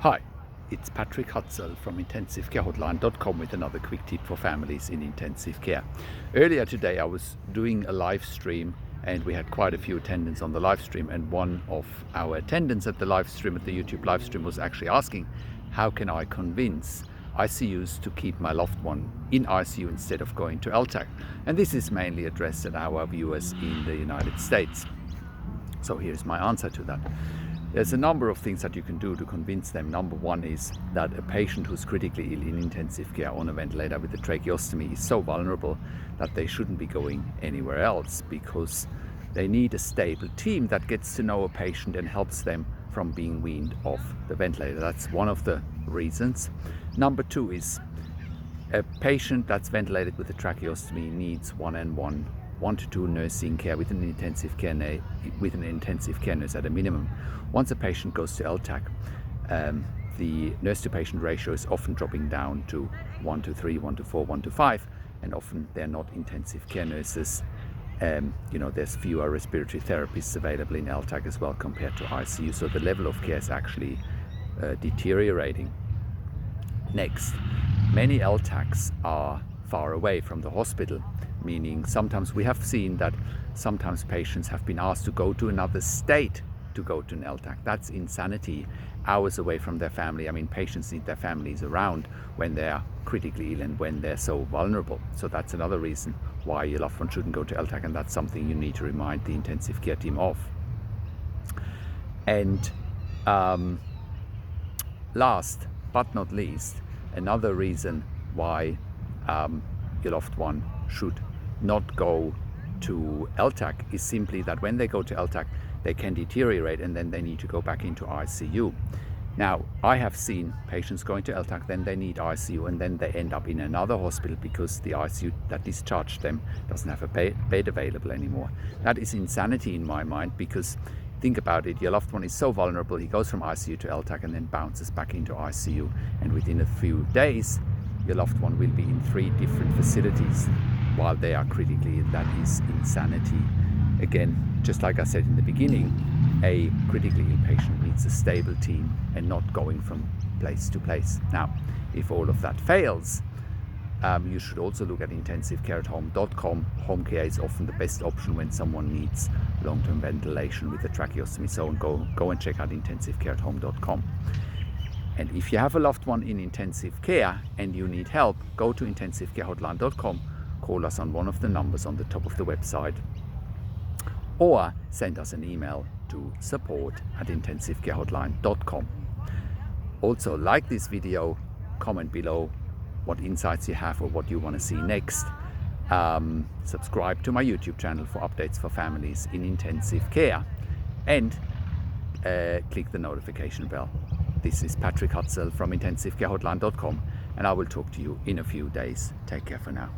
Hi, it's Patrick Hutzel from IntensiveCareHotline.com with another quick tip for families in intensive care. Earlier today I was doing a live stream and we had quite a few attendants on the live stream, and one of our attendants at the live stream, at the YouTube live stream, was actually asking, how can I convince ICUs to keep my loved one in ICU instead of going to LTAC? And this is mainly addressed at our viewers in the United States. So here's my answer to that. There's a number of things that you can do to convince them. Number one is that a patient who's critically ill in intensive care on a ventilator with a tracheostomy is so vulnerable that they shouldn't be going anywhere else, because they need a stable team that gets to know a patient and helps them from being weaned off the ventilator. That's one of the reasons. Number two is a patient that's ventilated with a tracheostomy needs one to two nursing care with an intensive care nurse at a minimum. Once a patient goes to LTAC, the nurse to patient ratio is often dropping down to 1 to 3, 1 to 4, 1 to 5, and often they're not intensive care nurses. There's fewer respiratory therapists available in LTAC as well compared to ICU, so the level of care is actually deteriorating. Next, many LTACs are far away from the hospital, meaning sometimes we have seen that sometimes patients have been asked to go to another state to go to an LTAC. That's insanity. Hours away from their family. I mean, patients need their families around when they're critically ill and when they're so vulnerable. So that's another reason why your loved one shouldn't go to LTAC, and that's something you need to remind the intensive care team of. And last but not least, another reason why your loved one should not go to LTAC is simply that when they go to LTAC, they can deteriorate and then they need to go back into ICU. Now, I have seen patients going to LTAC, then they need ICU, and then they end up in another hospital because the ICU that discharged them doesn't have a bed available anymore. That is insanity in my mind, because think about it, your loved one is so vulnerable, he goes from ICU to LTAC and then bounces back into ICU, and within a few days, your loved one will be in 3 different facilities while they are critically ill. That is insanity. Again, just like I said in the beginning, a critically ill patient needs a stable team and not going from place to place. Now, if all of that fails, you should also look at intensivecareathome.com. Home care is often the best option when someone needs long-term ventilation with a tracheostomy. So go and check out intensivecareathome.com. And if you have a loved one in intensive care and you need help, go to intensivecarehotline.com, call us on one of the numbers on the top of the website, or send us an email to support@intensivecarehotline.com. Also, like this video, comment below what insights you have or what you want to see next. Subscribe to my YouTube channel for updates for families in intensive care, and click the notification bell. This is Patrick Hutzel from IntensiveCareHotline.com, and I will talk to you in a few days. Take care for now.